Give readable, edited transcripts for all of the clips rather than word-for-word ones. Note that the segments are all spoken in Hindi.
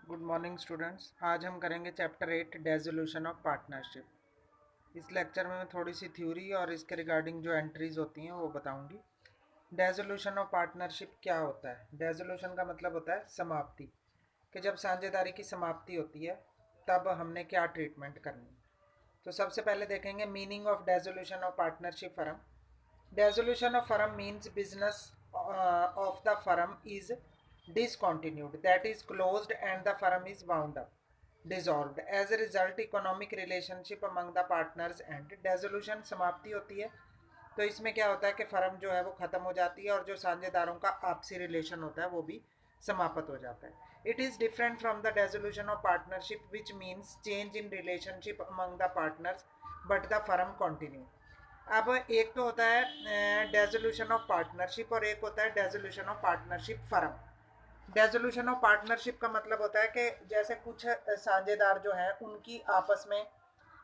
Good morning students. आज हम करेंगे चैप्टर 8 डेजोल्यूशन ऑफ पार्टनरशिप। इस लेक्चर में मैं थोड़ी सी थ्योरी और इसके रिगार्डिंग जो एंट्रीज होती हैं वो बताऊंगी। डेजोल्यूशन ऑफ पार्टनरशिप क्या होता है? डेजोल्यूशन का मतलब होता है समाप्ति, कि जब साझेदारी की समाप्ति होती है तब हमने क्या ट्रीटमेंट करनी। तो सबसे पहले देखेंगे meaning of dissolution of partnership firm. Dissolution of firm means business of the firm is discontinued, that is closed, and the firm is wound up, dissolved. As a result, economic relationship among the partners and dissolution समाप्ति होती है। तो इसमें क्या होता है कि फर्म जो है वो ख़त्म हो जाती है और जो साझेदारों का आपसी रिलेशन होता है वो भी समाप्त हो जाता है। It is different from the dissolution of partnership which means change in relationship among the partners but the firm continue. अब एक तो होता है डेजोल्यूशन ऑफ पार्टनरशिप और एक होता है dissolution of partnership firm. Dissolution of partnership का मतलब होता है कि जैसे कुछ साझेदार जो हैं उनकी आपस में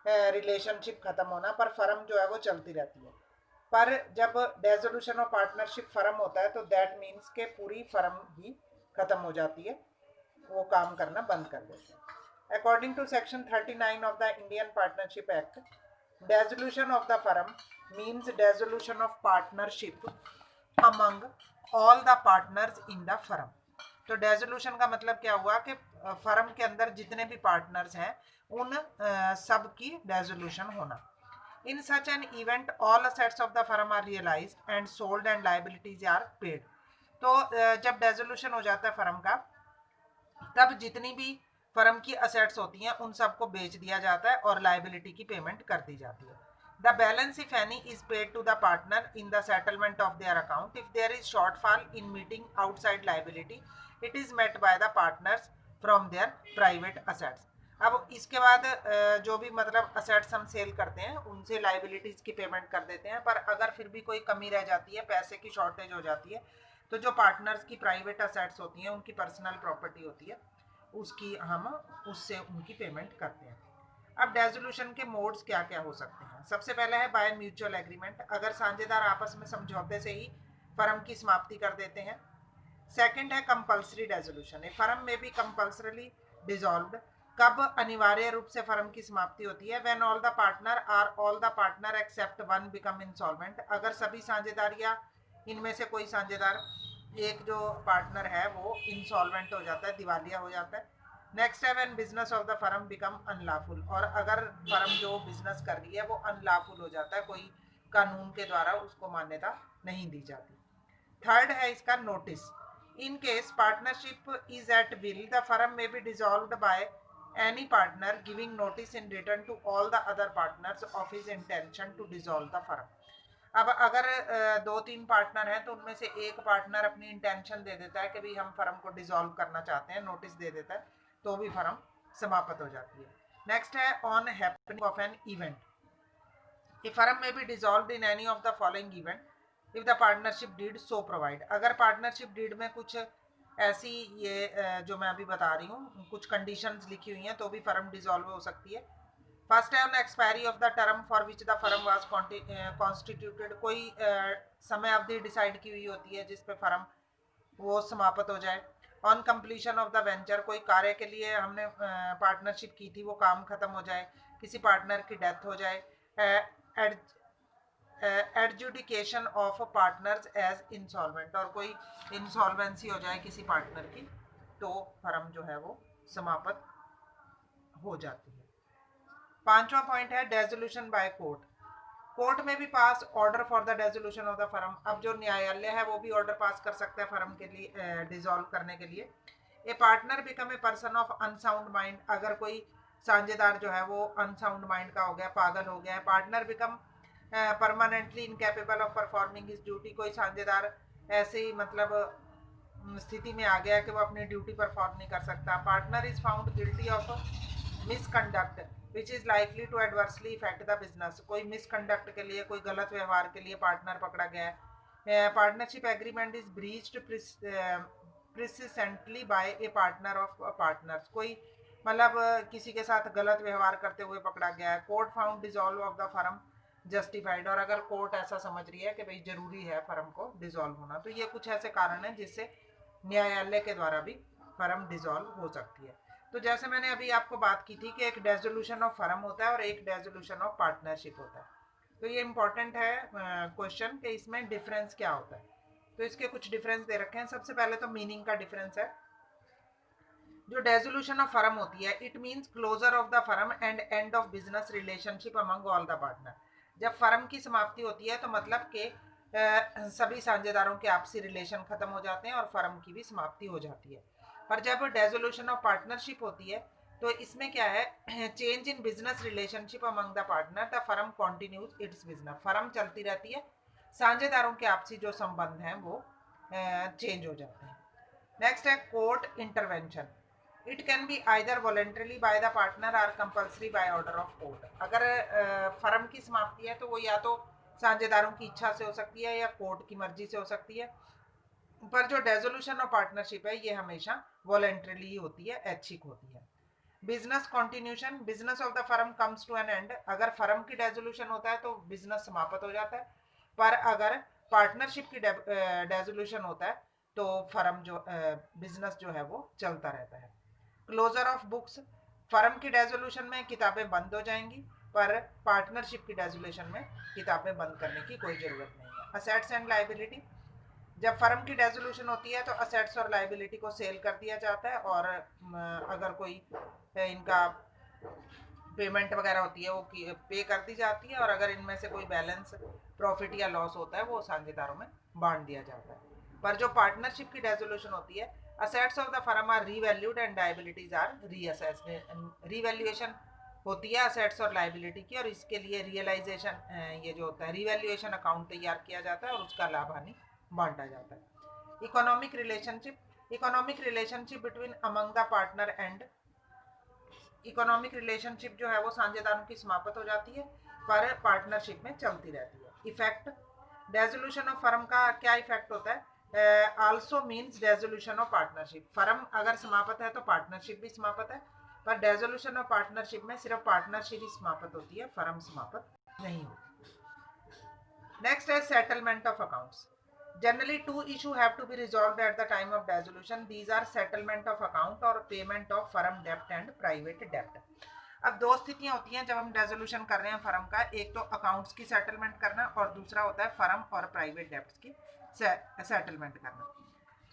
रिलेशनशिप खत्म होना, पर फर्म जो है वो चलती रहती है। पर जब डेजोल्यूशन ऑफ पार्टनरशिप फर्म होता है तो दैट मीन्स के पूरी फर्म ही खत्म हो जाती है, वो काम करना बंद कर देते हैं। According to section 39 of the Indian partnership act, dissolution of the firm means dissolution of partnership among all the partners in the firm। तो डेजोल्यूशन का मतलब क्या हुआ कि फर्म के अंदर जितने भी पार्टनर्स हैं उन सब की डेजोल्यूशन होना। In such an event all assets of the firm are realised and sold and liabilities are paid. तो जब डेजोल्यूशन हो जाता है फर्म का, तब जितनी भी फर्म की असेट्स होती हैं उन सबको बेच दिया जाता है और लाइबिलिटी की पेमेंट कर दी जाती है। The balance if any is paid to the partner in the settlement of their account. If there is shortfall in meeting outside liability, it is met by the partners from their private assets. अब इसके बाद जो भी मतलब असेट्स हम सेल करते हैं उनसे लाइबिलिटीज की पेमेंट कर देते हैं, पर अगर फिर भी कोई कमी रह जाती है, पैसे की शॉर्टेज हो जाती है, तो जो पार्टनर्स की प्राइवेट असेट्स होती हैं, उनकी पर्सनल प्रॉपर्टी होती है, उसकी हम उससे उनकी पेमेंट करते हैं। अब डेजोल्यूशन के मोड्स क्या क्या हो सकते हैं? सबसे पहले है बाय म्यूचुअल एग्रीमेंट, अगर साझेदार आपस में समझौते से ही फर्म की समाप्ति कर देते हैं। सेकंड है कंपल्सरी डेजोल्यूशन, ए फर्म में भी कंपल्सरली डिसॉल्व्ड। कब अनिवार्य रूप से फर्म की समाप्ति होती है? When all the partner except one become insolvent, अगर सभी साझेदार या इनमें से कोई साझेदार, एक जो पार्टनर है वो इंसॉल्वेंट हो जाता है, दिवालिया हो जाता है। नेक्स्ट है when business of the firm become unlawful, और अगर फर्म जो बिजनेस कर रही है वो अनलॉफुल हो जाता है, कोई कानून के द्वारा उसको मान्यता नहीं दी जाती। थर्ड है इसका notice, in case partnership is at will the firm may be dissolved by any partner giving notice in return to all the other partners of his intention to dissolve the firm. अब अगर दो तीन पार्टनर हैं तो उनमें से एक पार्टनर अपनी इंटेंशन दे देता है कि भाई हम फर्म को डिसॉल्व करना चाहते हैं, नोटिस दे देता है, तो भी फर्म समाप्त हो जाती है। नेक्स्ट है on happening of an event, a firm may be dissolved in any of the following event if the partnership deed so provide. अगर पार्टनरशिप डीड में कुछ ऐसी ये जो मैं अभी बता रही हूँ कुछ कंडीशंस लिखी हुई हैं तो भी फर्म डिसॉल्व हो सकती है। फर्स्ट है on expiry of the term for which the firm was constituted, कोई समय अवधि डिसाइड की हुई होती है जिस पे फर्म वो समाप्त हो जाए। On completion of the venture, कोई कार्य के लिए हमने पार्टनरशिप की थी वो काम खत्म हो जाए, किसी पार्टनर की डेथ हो जाए। Adjudication of partners as insolvent, और कोई इंसॉल्वेंसी हो जाए किसी पार्टनर की तो फर्म जो है वो समाप्त हो जाती है। पांचवा पॉइंट है डेजोल्यूशन बाय कोर्ट, कोर्ट में भी pass order for the dissolution of the firm. अब जो न्यायालय है वो भी ऑर्डर पास कर सकता है फर्म के लिए डिसॉल्व करने के लिए। A partner become a person of unsound mind, अगर कोई साझेदार जो है वो अनसाउंड माइंड का हो गया, पागल हो गया है। Partner become permanently incapable of performing his duty, कोई साझेदार ऐसे ही मतलब स्थिति में आ गया कि वो अपनी ड्यूटी परफॉर्म नहीं कर सकता। Partner is found guilty of misconduct which is likely to adversely effect the business, कोई मिसकंडक्ट के लिए, कोई गलत व्यवहार के लिए पार्टनर पकड़ा गया है। Partnership agreement is breached persistently by a partner of partners, कोई मतलब किसी के साथ गलत व्यवहार करते हुए पकड़ा गया है। Court found dissolve of the firm justified, और अगर कोर्ट ऐसा समझ रही है कि भाई जरूरी है फर्म को डिसॉल्व होना, तो ये कुछ ऐसे कारण हैं जिससे न्यायालय के द्वारा भी फर्म डिसॉल्व हो सकती है। तो जैसे मैंने अभी आपको बात की थी कि एक डेसोल्यूशन ऑफ फर्म होता है और एक डेसोल्यूशन ऑफ पार्टनरशिप होता है। तो ये इंपॉर्टेंट है क्वेश्चन कि इसमें डिफरेंस क्या होता है। तो इसके कुछ डिफरेंस दे रखे हैं। सबसे पहले तो मीनिंग का डिफरेंस है। जो डेसोल्यूशन ऑफ फर्म होती है, it means closure of the firm and end of business relationship among all the partner. जब फर्म की समाप्ति होती है तो मतलब कि सभी साझेदारों के आपसी रिलेशन खत्म हो जाते हैं और फर्म की भी समाप्ति हो जाती है। पर जब डेसोल्यूशन ऑफ पार्टनरशिप होती है तो इसमें क्या है, change in business relationship among the partner, the firm continues it's business. Firm चलती रहती है, साझेदारों के आपसी जो संबंध हैं वो चेंज हो जाते हैं। नेक्स्ट है court intervention. It can be either voluntarily by the partner और compulsory by order of court. अगर फर्म की समाप्ति है तो वो या तो साझेदारों की इच्छा से हो सकती है या कोर्ट की मर्जी से हो सकती है। पर जो डेसोल्यूशन ऑफ पार्टनरशिप है ये हमेशा वॉलेंटरली ही होती है, ऐच्छिक होती है। Business continuation, business of the firm comes to an end. अगर फर्म की डेसोल्यूशन होता है तो बिजनेस समाप्त हो जाता है। पर अगर पार्टनरशिप की डेसोल्यूशन होता है तो फर्म जो बिजनेस जो है वो चलता रहता है। क्लोजर ऑफ बुक्स, फर्म की डेसोल्यूशन में किताबें बंद हो जाएंगी, पर पार्टनरशिप की डेसोल्यूशन में किताबें बंद करने की कोई ज़रूरत नहीं है। असेट्स एंड लाइबिलिटी, जब फर्म की डेसोल्यूशन होती है तो असेट्स और लाइबिलिटी को सेल कर दिया जाता है और अगर कोई इनका पेमेंट वगैरह होती है वो पे कर दी जाती है और अगर इनमें से कोई बैलेंस प्रॉफिट या लॉस होता है वो साझेदारों में बांट दिया जाता है। पर जो पार्टनरशिप की डेसोल्यूशन होती है, assets of the firm are revalued and liabilities are reassessed. Revaluation होती है असेट्स और लायबिलिटी की और इसके लिए रियलाइजेशन, ये जो होता है रिवैल्यूएशन अकाउंट तैयार किया जाता है और उसका लाभ हानि बांटा जाता है। Economic relationship, economic relationship between among the partner and, economic relationship जो है वो साझेदारों की समाप्त हो जाती है पर पार्टनरशिप में चलती रहती है। इफेक्ट, डेसोल्यूशन ऑफ फर्म का क्या इफेक्ट होता है, also means dissolution of partnership. Firm अगर समाप्त है तो पार्टनरशिप भी समाप्त है, पर डेसोल्यूशन ऑफ पार्टनरशिप में सिर्फ पार्टनरशिप ही समाप्त होती है, फर्म समाप्त नहीं होती। नेक्स्ट है settlement of accounts. Generally, two issues have to be resolved at the time of dissolution. These are settlement of account और payment of firm debt and private debt. अब दो स्थितियां होती हैं जब हम डेसोल्यूशन कर रहे हैं फर्म का, एक तो अकाउंट्स की सेटलमेंट करना और दूसरा होता है फर्म और प्राइवेट डेब्ट्स की सेटलमेंट करना।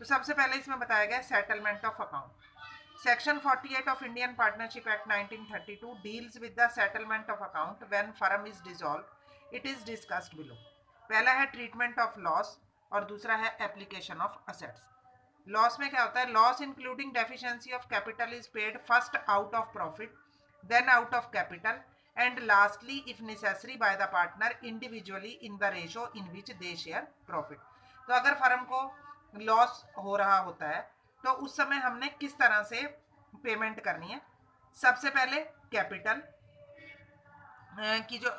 तो सबसे पहले इसमें बताया गया settlement of account. Section 48 of Indian partnership act 1932 deals with the settlement of account when firm is dissolve. It is discussed below. पहला है ट्रीटमेंट ऑफ लॉस और दूसरा है एप्लीकेशन ऑफ असेट्स। लॉस में क्या होता है, loss including deficiency of capital is paid first out of profit, then out of capital and lastly if necessary by the partner individually in the ratio in which they share profit. तो अगर फर्म को लॉस हो रहा होता है तो उस समय हमने किस तरह से पेमेंट करनी है। सबसे पहले कैपिटल की जो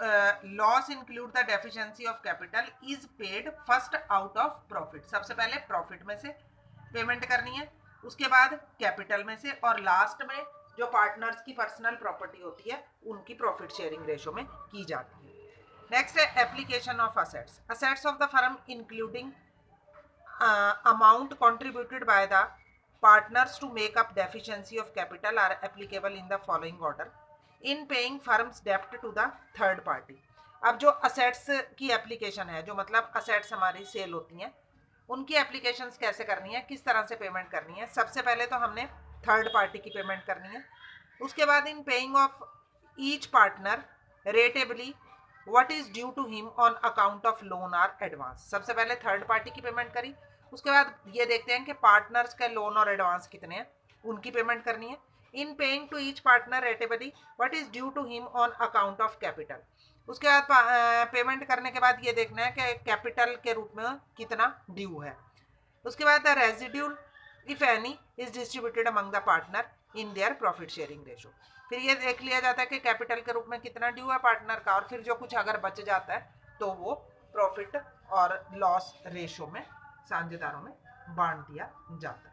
loss include the deficiency of capital is paid first out of profit. सबसे पहले प्रॉफिट में से पेमेंट करनी है, उसके बाद कैपिटल में से और लास्ट में जो पार्टनर्स की पर्सनल प्रॉपर्टी होती है उनकी प्रॉफिट शेयरिंग रेशो में की जाती है। नेक्स्ट है application of assets. Assets of the firm including amount contributed by the partners to make up deficiency of capital are applicable in the following order. In paying firm's debt to the third party. अब जो असेट्स की एप्लीकेशन है, जो मतलब असेट्स हमारी सेल होती हैं, उनकी एप्लीकेशंस कैसे करनी है, किस तरह से पेमेंट करनी है। सबसे पहले तो हमने थर्ड पार्टी की पेमेंट करनी है। उसके बाद in paying off each partner rateably what is due to him on account of loan और एडवांस। सबसे पहले थर्ड पार्टी की पेमेंट करी, उसके बाद ये देखते हैं कि पार्टनर्स का लोन और एडवांस कितने हैं, उनकी पेमेंट करनी है। In paying to each partner rateably what is due to him on account of capital. उसके बाद पेमेंट करने के बाद ये देखना है कि कैपिटल के रूप में कितना ड्यू है। उसके बाद the residual if any is distributed among the partner in their profit sharing ratio. फिर ये देख लिया जाता है कि कैपिटल के रूप में कितना ड्यू है पार्टनर का, और फिर जो कुछ अगर बच जाता है तो वो प्रॉफिट और लॉस रेशो में साझेदारों में बांट दिया जाता है।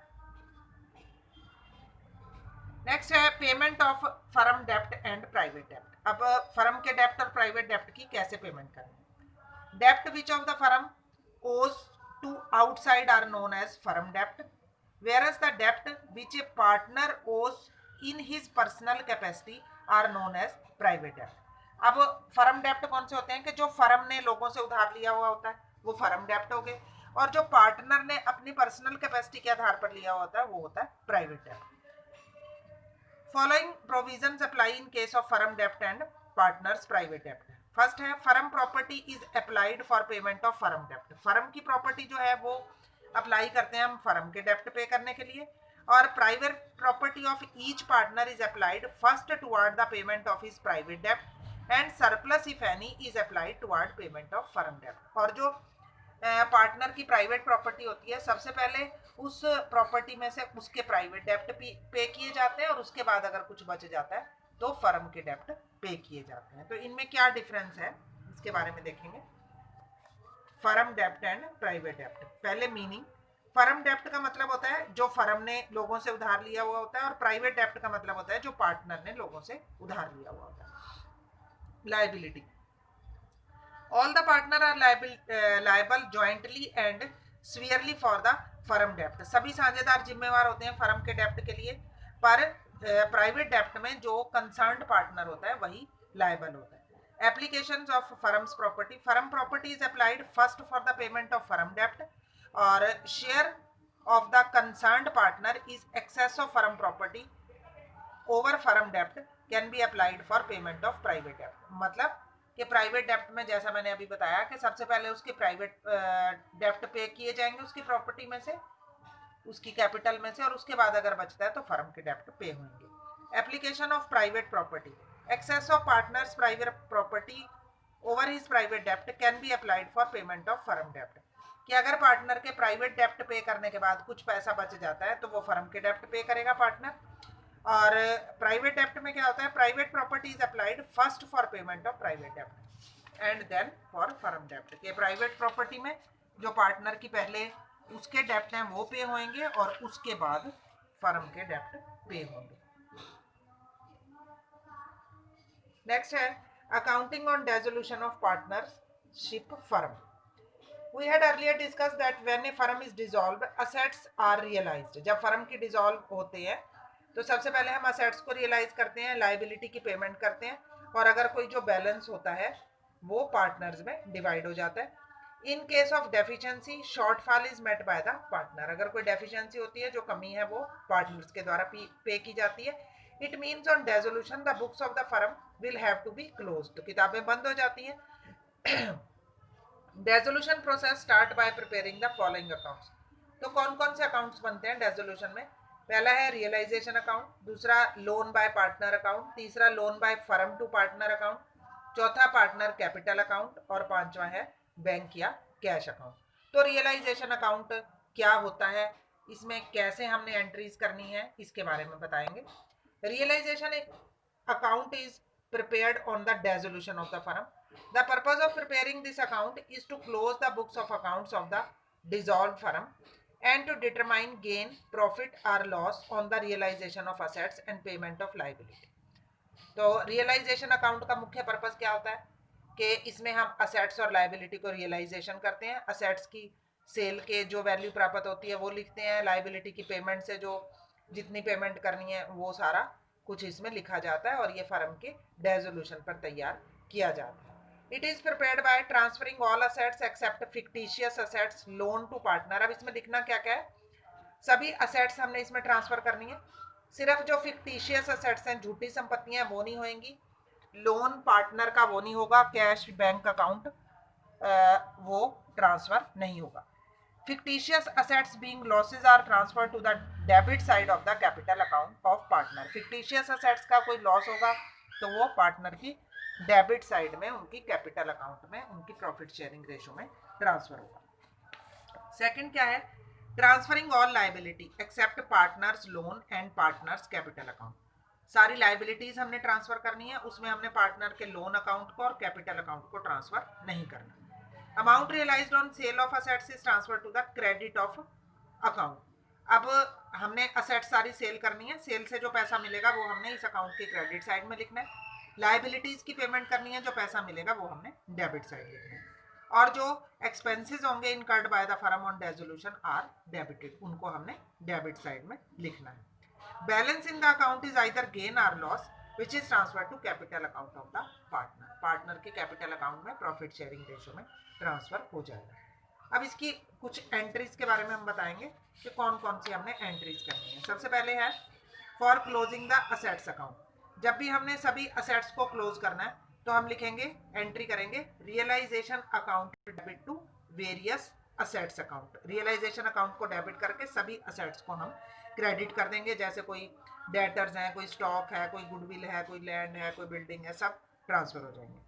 नेक्स्ट है payment of firm dept and private डेप्ट। अब फर्म के डेप्ट और प्राइवेट डेप्ट की कैसे पेमेंट करनी। डेप्ट विच ऑफ द फर्म ओज to outside are known as firm dept, whereas the debt which a partner owes in his personal capacity are known as private डेप्ट। अब फर्म डेप्ट कौन से होते हैं कि जो फर्म ने लोगों से उधार लिया हुआ होता है वो फर्म डेप्ट हो गए, और जो पार्टनर ने अपनी पर्सनल कैपेसिटी के आधार पर लिया होता है वो होता है private dept. Following provisions apply in case of firm dept and partners private dept. First है firm property is applied for payment of firm dept. Firm की प्रॉपर्टी जो है वो अप्लाई करते हैं हम फर्म के डेप्ट पे करने के लिए, और private property of each partner is applied first toward the payment of his private dept and surplus if any is applied toward payment of firm डेप्ट। और जो पार्टनर की प्राइवेट प्रॉपर्टी होती है सबसे पहले उस प्रॉपर्टी में से उसके प्राइवेट डेप्ट पे किए जाते हैं, और उसके बाद अगर कुछ बच जाता है तो फर्म के डेप्ट पे किए जाते हैं। तो इनमें क्या डिफरेंस है इसके बारे में देखेंगे। फर्म डेप्ट एंड प्राइवेट डेप्ट। पहले मीनिंग, फर्म डेप्ट का मतलब होता है जो फर्म ने लोगों से उधार लिया हुआ होता है, और प्राइवेट डेप्ट का मतलब होता है जो पार्टनर ने लोगों से उधार लिया हुआ होता है। Liability, all the partner are liable jointly and severely for the firm debt। सभी साझेदार जिम्मेवार होते हैं फर्म के डेप्ट के लिए, पर प्राइवेट डेप्ट में जो कंसर्न्ड पार्टनर होता है वही लायबल होता है। Applications of firms property, firm property is applied first for the payment of firm डेप्ट, और share of the concerned partner is access of firm property over firm dept can be applied for payment of private डेप्ट। मतलब कि प्राइवेट डेप्ट में जैसा मैंने अभी बताया कि सबसे पहले उसके प्राइवेट डेप्ट पे किए जाएंगे उसकी प्रॉपर्टी में से, उसकी कैपिटल में से, और उसके बाद अगर बचता है तो फर्म के डेप्ट पे होंगे। Application of private property, access of partners private property over his private dept can be applied for payment of firm डेप्ट। कि अगर पार्टनर के प्राइवेट डेप्ट पे करने के बाद कुछ पैसा बच जाता है तो वो फर्म के डेप्ट पे करेगा पार्टनर। और प्राइवेट डेप्ट में क्या होता है, private property is applied first for payment of private dept and then for firm डेप्ट। के प्राइवेट प्रॉपर्टी में जो पार्टनर की पहले उसके डेप्ट हैं वो पे होंगे और उसके बाद फर्म के डेप्ट पे होंगे। नेक्स्ट है accounting on dissolution of partnership firm. We had earlier discussed that when a firm is dissolved, assets are realized। जब फर्म की डिसॉल्व होते हैं तो सबसे पहले हम असेट्स को रियलाइज करते हैं, लाइबिलिटी की पेमेंट करते हैं, और अगर कोई जो बैलेंस होता है वो पार्टनर्स में डिवाइड हो जाता है। In case of deficiency shortfall is met by the partner. अगर कोई डेफिशिएंसी होती है, जो कमी है, वो पार्टनर्स के द्वारा पे की जाती है। It means on dissolution the books of the firm will have to be closed. तो किताबें बंद हो जाती हैं। Dissolution process start by preparing the following accounts. तो कौन कौन से अकाउंट्स बनते हैं डेसोल्यूशन में? पहला है रियलाइजेशन अकाउंट, दूसरा लोन बाय पार्टनर अकाउंट, तीसरा loan by firm to partner account, चौथा पार्टनर कैपिटल अकाउंट, और पांचवा है बैंक या कैश अकाउंट। तो रियलाइजेशन अकाउंट क्या होता है, इसमें कैसे हमने एंट्रीज करनी है, इसके बारे में बताएंगे। Realisation account is prepared on the dissolution of the firm. The purpose of preparing this account is to close the books of accounts of the dissolved firm and to determine gain, profit or loss on the realization of assets and payment of liability. तो रियलाइजेशन अकाउंट का मुख्य पर्पस क्या होता है कि इसमें हम असेट्स और लाइबिलिटी को रियलाइजेशन करते हैं। असेट्स की सेल के जो वैल्यू प्राप्त होती है वो लिखते हैं, लाइबिलिटी की पेमेंट से जो जितनी पेमेंट करनी है वो सारा कुछ इसमें लिखा जाता है, और ये फर्म के डेसोल्यूशन पर तैयार किया जाता है। It is prepared by transferring all assets except fictitious assets loan to partner. अब इसमें लिखना क्या क्या है, सभी असेट्स हमने इसमें ट्रांसफर करनी है, सिर्फ जो फिक्टिशियस असेट्स हैं, झूठी संपत्तियां, वो नहीं होंगी। लोन पार्टनर का वो नहीं होगा, कैश बैंक अकाउंट वो ट्रांसफर नहीं होगा। fictitious assets being losses are transferred to the debit side of the capital account of partner। fictitious assets का कोई लॉस होगा तो वो पार्टनर की डेबिट साइड में, उनकी कैपिटल अकाउंट में, उनकी प्रॉफिट शेयरिंग रेशो में ट्रांसफर होगा। सेकंड क्या है, transferring all liability except partners loan and partners capital account. सारी लाइबिलिटीज हमने ट्रांसफर करनी है, उसमें हमने पार्टनर के लोन अकाउंट को और कैपिटल अकाउंट को ट्रांसफर नहीं करना। Amount realised on sale of assets is transfer to the credit of account. अब हमने असेट सारी सेल करनी है, सेल से जो पैसा मिलेगा वो हमने इस अकाउंट के क्रेडिट साइड में लिखना है। लाइबिलिटीज की पेमेंट करनी है, जो पैसा मिलेगा वो हमने डेबिट साइड लिखना है। और जो एक्सपेंसेस होंगे incurred by the firm on dissolution are debited, उनको हमने डेबिट साइड में लिखना है। Balance in the account is either gain और loss which is transfer to capital account of the partner. Partner के कैपिटल अकाउंट में प्रॉफिट शेयरिंग रेशो में ट्रांसफर हो जाएगा। अब इसकी कुछ एंट्रीज के बारे में हम बताएंगे कि कौन कौन सी हमने एंट्रीज करनी है। सबसे पहले है for closing the assets account. जब भी हमने सभी असेट्स को क्लोज करना है तो हम लिखेंगे, एंट्री करेंगे realisation account debit to various assets account. Realisation account को डेबिट करके सभी असेट्स को हम क्रेडिट कर देंगे। जैसे कोई डेटर्स हैं, कोई स्टॉक है, कोई गुडविल है, कोई लैंड है, कोई बिल्डिंग है, सब ट्रांसफर हो जाएंगे।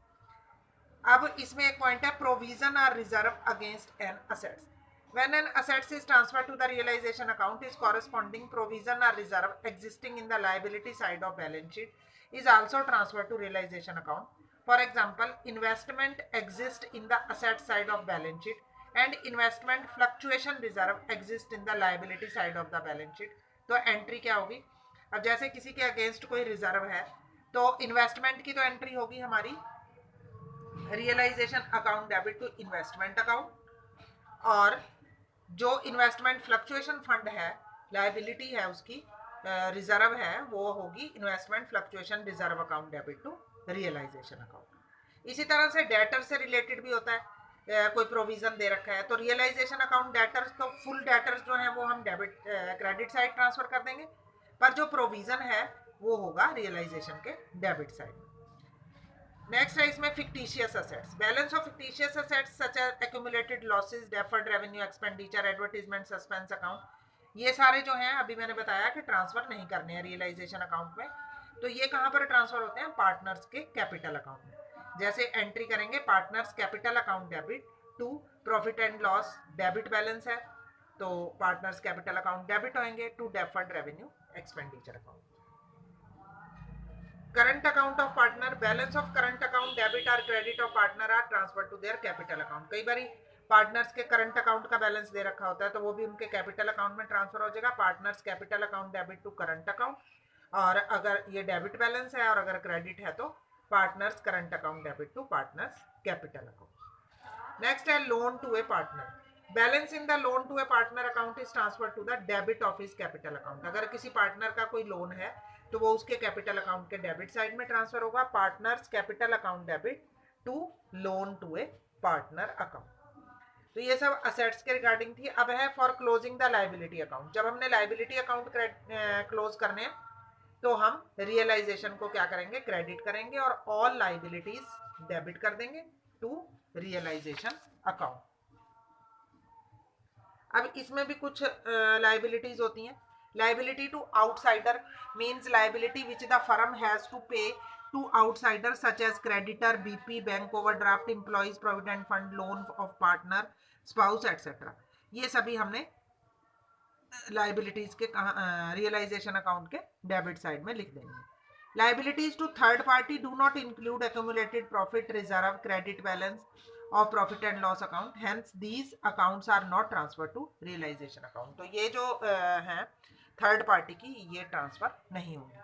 अब इसमें एक पॉइंट है प्रोविजन और reserve against an assets. When an assets is transferred to the realization account, is corresponding provision or reserve existing in the liability side of balance sheet is also transferred to realization account. For example, investment exists in the asset side of balance sheet and investment fluctuation reserve exists in the liability side of the balance sheet. तो एंट्री क्या होगी? अब जैसे किसी के अगेंस्ट कोई रिजर्व है तो इन्वेस्टमेंट की तो एंट्री होगी हमारी realisation account debit to investment account, और जो इन्वेस्टमेंट फ्लक्चुएशन फंड है, लाइबिलिटी है उसकी, रिजर्व है, वो होगी investment fluctuation reserve account debit to realisation account. इसी तरह से डेटर से रिलेटेड भी होता है। कोई प्रोविजन दे रखा है तो रियलाइजेशन अकाउंट डेटर्स, तो फुल डेटर्स जो है वो हम डेबिट क्रेडिट साइड ट्रांसफर कर देंगे, पर जो प्रोविजन है वो होगा रियलाइजेशन के डेबिट साइड। नेक्स्ट है इसमें fictitious assets. Balance of fictitious assets such as accumulated losses, deferred revenue expenditure, advertisement, suspense account, ये सारे जो हैं अभी मैंने बताया कि ट्रांसफर नहीं करने हैं रियलाइजेशन अकाउंट में। तो ये कहाँ पर ट्रांसफर होते हैं? पार्टनर्स के कैपिटल अकाउंट में। जैसे एंट्री करेंगे partners capital account debit to profit and loss, debit balance है तो पार्टनर्स कैपिटल अकाउंट डेबिट होंगे to deferred revenue expenditure account. Current account of partner, balance of current account debit और credit of partner are transfer to their capital account. कई बार पार्टनर्स के करंट अकाउंट का बैलेंस दे रखा होता है तो वो भी उनके कैपिटल अकाउंट में ट्रांसफर हो जाएगा, partners capital account debit to current account. और अगर ये डेबिट बैलेंस है और अगर क्रेडिट है तो partners current account debit to partners capital account. Next है loan to a partner. Balance in the loan to a partner account is transfer to the debit of his capital account. अगर किसी पार्टनर का कोई लोन है तो वो उसके कैपिटल अकाउंट के डेबिट साइड में ट्रांसफर होगा, partners capital account debit to loan to a partner account. तो ये सब असेट्स के रिगार्डिंग थी। अब है for closing the liability account. जब हमने लाइबिलिटी अकाउंट क्लोज करने हैं तो हम रियलाइजेशन को क्या करेंगे? क्रेडिट करेंगे और ऑल लाइबिलिटीज डेबिट कर देंगे टू रियलाइजेशन अकाउंट। अब इसमें भी कुछ लाइबिलिटीज होती हैं। Liability to outsider means liability which the firm has to pay to outsider such as creditor, BP, bank overdraft, employees provident fund, loan of partner, spouse etcetera. ये सभी हमने लाइबिलिटीज के रियलाइजेशन अकाउंट के डेबिट साइड में लिख देंगे। Liabilities to third party do not include accumulated profit reserve, credit balance of profit and loss account, hence these accounts are not transferred to realization account। तो ये जो हैं थर्ड पार्टी की, ये ट्रांसफर नहीं होंगी।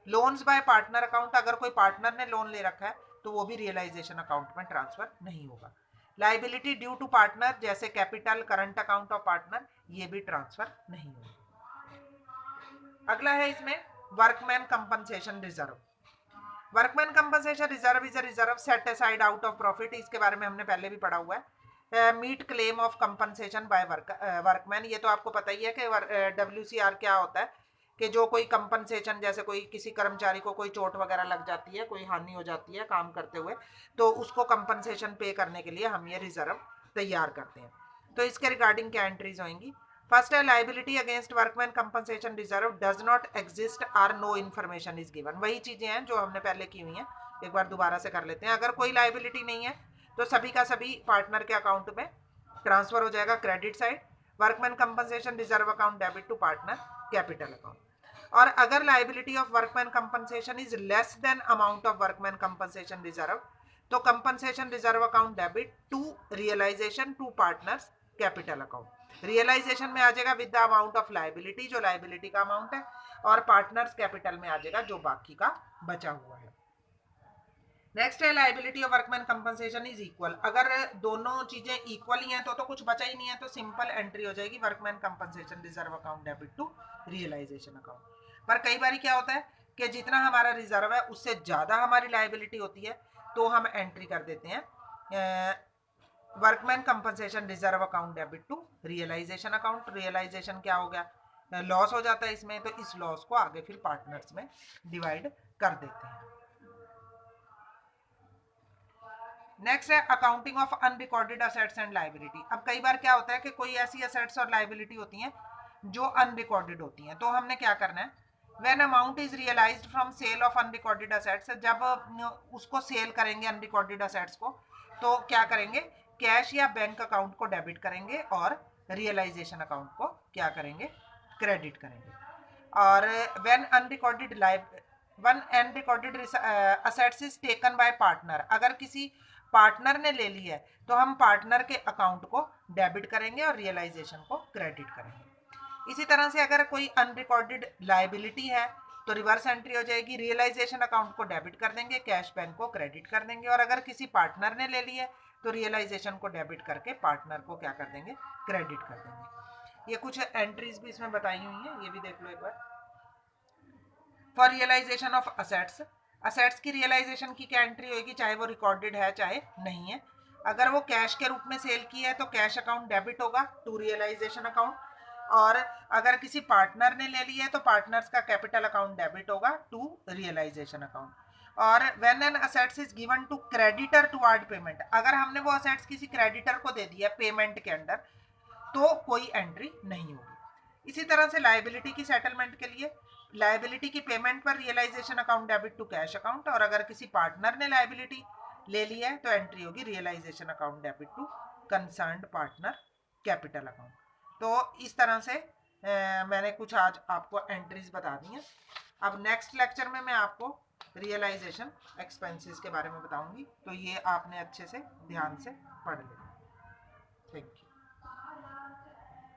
लोन्स बाय पार्टनर अकाउंट, अगर कोई पार्टनर ने लोन ले रखा है तो वो भी रियलाइजेशन अकाउंट में ट्रांसफर नहीं होगा। लाइबिलिटी ड्यू टू पार्टनर जैसे capital, current account of partner, ये भी ट्रांसफर नहीं होगा। अगला है इसमें workman compensation reserve. Workman compensation reserve is a reserve set aside out of profit. इसके बारे में हमने पहले भी पढ़ा हुआ है। Meet claim of compensation by workman. ये तो आपको पता ही है कि WCR क्या होता है कि जो कोई कंपनसेशन, जैसे कोई किसी कर्मचारी को कोई चोट वगैरह लग जाती है, कोई हानि हो जाती है काम करते हुए, तो उसको कंपनसेशन पे करने के लिए हम ये रिजर्व तैयार करते हैं। तो इसके रिगार्डिंग क्या एंट्रीज होंगी? फर्स्ट है liability against workman compensation reserve does not exist or no information is given. वही चीजें हैं जो हमने पहले की हुई हैं, एक बार दोबारा से कर लेते हैं। अगर कोई लाइबिलिटी नहीं है तो सभी का सभी पार्टनर के अकाउंट में ट्रांसफर हो जाएगा credit side, workman compensation reserve account debit to partner capital account. और अगर liability of workman compensation is less than amount of workman compensation reserve तो compensation reserve account debit to realisation to partners capital account. Realisation में आ जाएगा with the amount of liability, जो लाइबिलिटी का अमाउंट है, और पार्टनर्स कैपिटल में आ जाएगा जो बाकी का बचा हुआ है। नेक्स्ट है liability of workman compensation is equal. अगर दोनों चीजें इक्वल ही हैं तो कुछ बचा ही नहीं है, तो सिंपल एंट्री हो जाएगी workman compensation reserve account debit to realisation account. पर कई बार क्या होता है कि जितना हमारा रिजर्व है उससे ज़्यादा हमारी लाइबिलिटी होती है, तो हम एंट्री कर देते हैं workman compensation reserve account debit to realisation account. Realisation क्या हो गया, लॉस हो जाता है इसमें, तो इस लॉस को आगे फिर पार्टनर्स में डिवाइड कर देते हैं। नेक्स्ट है accounting of unrecorded assets and liability. अब कई बार क्या होता है कि कोई ऐसी असेट्स और लाइबिलिटी होती हैं जो अनरिकॉर्डेड होती हैं, तो हमने क्या करना है, when amount is realised from sale of unrecorded assets, जब उसको सेल करेंगे अनरिकॉर्डेड असेट्स को, तो क्या करेंगे, कैश या बैंक अकाउंट को डेबिट करेंगे और रियलाइजेशन अकाउंट को क्या करेंगे, क्रेडिट करेंगे। और when unrecorded one unrecorded assets is taken by partner, अगर किसी पार्टनर ने ले ली है तो हम पार्टनर के अकाउंट को डेबिट करेंगे और रियलाइजेशन को क्रेडिट करेंगे। इसी तरह से अगर कोई अनरिकॉर्डेड लाइबिलिटी है तो रिवर्स एंट्री हो जाएगी, रियलाइजेशन अकाउंट को डेबिट कर देंगे, कैश बैंक को क्रेडिट कर देंगे। और अगर किसी पार्टनर ने ले ली है तो रियलाइजेशन को डेबिट करके पार्टनर को क्या कर देंगे, क्रेडिट कर देंगे। ये कुछ एंट्रीज भी इसमें बताई हुई हैं, ये भी देख लो एक बार। For realisation of assets, assets की रियलाइजेशन की क्या एंट्री होगी, चाहे वो रिकॉर्डेड है चाहे नहीं है। अगर वो कैश के रूप में सेल की है तो कैश अकाउंट डेबिट होगा टू रियलाइजेशन अकाउंट, और अगर किसी पार्टनर ने ले ली है तो पार्टनर्स का कैपिटल अकाउंट डेबिट होगा टू रियलाइजेशन अकाउंट। और when an assets is given to creditor toward payment, अगर हमने वो असेट्स किसी क्रेडिटर को दे दिया पेमेंट के अंडर, तो कोई एंट्री नहीं होगी। इसी तरह से लाइबिलिटी की सेटलमेंट के लिए, लाइबिलिटी की पेमेंट पर realisation account debit to cash account, और अगर किसी पार्टनर ने लाइबिलिटी ले ली है तो एंट्री होगी realisation account debit to concerned partner capital account. तो इस तरह से मैंने कुछ आज आपको एंट्रीज बता दी हैं। अब नेक्स्ट लेक्चर में मैं आपको रियलाइजेशन एक्सपेंसेस के बारे में बताऊंगी, तो ये आपने अच्छे से ध्यान से पढ़ लेना। Thank you.